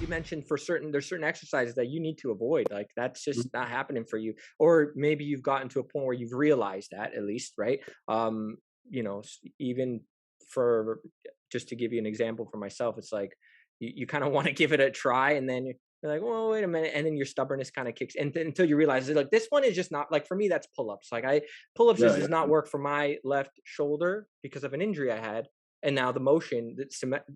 you mentioned there's certain exercises that you need to avoid. Like that's just not happening for you. Or maybe you've gotten to a point where you've realized that at least, right? Even for, just to give you an example for myself, it's like you kind of want to give it a try, and then you're like, well, wait a minute. And then your stubbornness kind of kicks in until you realize like, this one is just not like, for me, that's pull-ups. Like pull-ups Yeah, does not work for my left shoulder because of an injury I had. And now the motion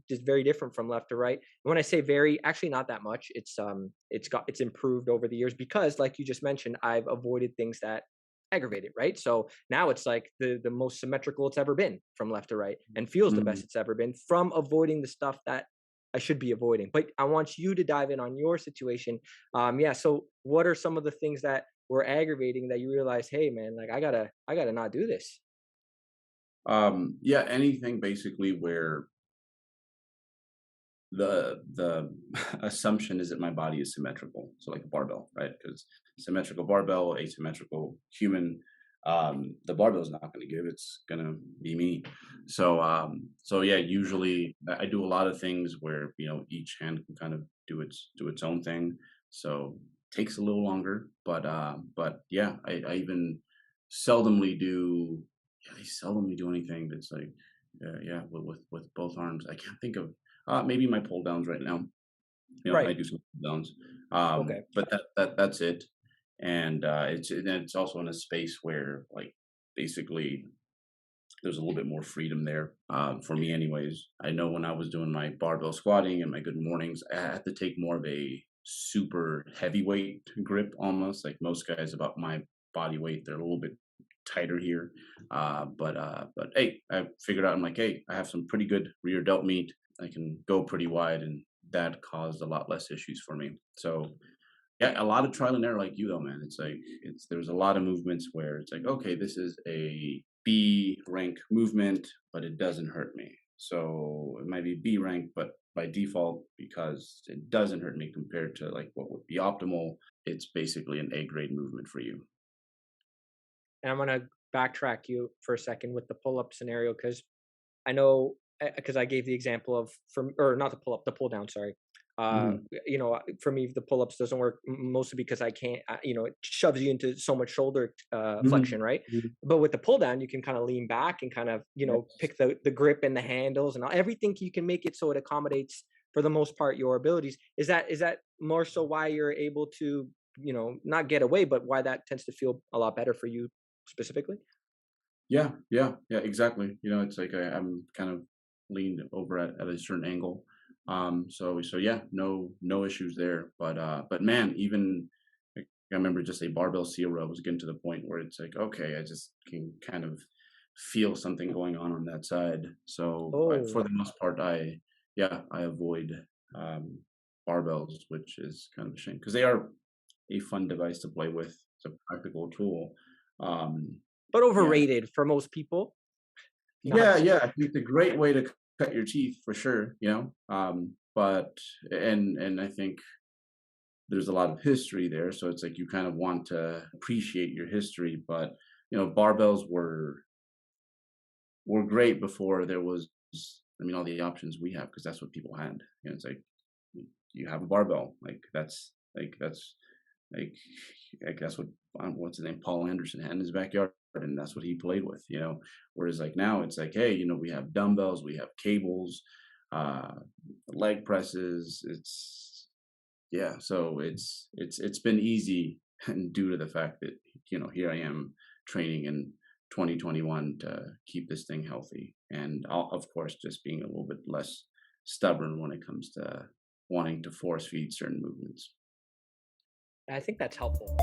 is very different from left to right. And when I say very, actually not that much. It's improved over the years because, like you just mentioned, I've avoided things that aggravate it, right? So now it's like the most symmetrical it's ever been from left to right, and feels the Mhm. best it's ever been from avoiding the stuff that I should be avoiding. But I want you to dive in on your situation. Yeah. So what are some of the things that were aggravating that you realize, hey man, like I gotta not do this? Yeah, anything basically where the assumption is that my body is symmetrical. So like a barbell, right? Because symmetrical barbell, asymmetrical human, the barbell is not going to give. It's going to be me. So yeah, usually I do a lot of things where each hand can kind of do its own thing. So takes a little longer, but yeah, I even seldomly do. Yeah, I seldomly do anything that's like, yeah, with both arms. I can't think of maybe my pull downs right now. I Right. do some pull downs, Okay. but that's it. And it's also in a space where like basically there's a little bit more freedom there for me, anyways. I know when I was doing my barbell squatting and my good mornings, I had to take more of a super heavyweight grip, almost like most guys about my body weight. They're a little bit tighter here, but hey, I figured out I'm like, hey, I have some pretty good rear delt meat. I can go pretty wide, and that caused a lot less issues for me. So yeah, a lot of trial and error, like you though, man. It's like there's a lot of movements where it's like, okay, this is a B rank movement, but it doesn't hurt me. So it might be B rank, but by default, because it doesn't hurt me compared to like what would be optimal, it's basically an A grade movement for you. And I'm gonna backtrack you for a second with the pull-up scenario because I know, because I gave the example of, from, or not the pull-up, the pull-down. Sorry. Hmm. For me, the pull-ups doesn't work mostly because I can't. It shoves you into so much shoulder Hmm. flexion, right? But with the pull-down, you can kind of lean back and kind of Yes. pick the grip and the handles and everything. You can make it so it accommodates for the most part your abilities. Is that more so why you're able to not get away, but why that tends to feel a lot better for you specifically? Yeah, yeah, yeah, exactly. It's like I'm kind of leaned over at a certain angle. So yeah, no issues there. But man, even like, I remember just a barbell seal. I was getting to the point where it's like, okay, I just can kind of feel something going on that side. So for Oh, the most part, I avoid um, barbells, which is kind of a shame because they are a fun device to play with. It's a practical tool. Um, but yeah, overrated for most people. Not yeah, yeah. I think it's a great way to cut your teeth for sure. But and I think there's a lot of history there, so it's like you kind of want to appreciate your history. But barbells were great before there was, I mean, all the options we have because that's what people had. It's like you have a barbell, like that's what what's his name, Paul Anderson had in his backyard, and that's what he played with. Whereas like now, it's like, hey, we have dumbbells, we have cables, uh, leg presses. It's yeah, so it's been easy, and due to the fact that here I am training in 2021 to keep this thing healthy, and of course just being a little bit less stubborn when it comes to wanting to force feed certain movements. I think that's helpful.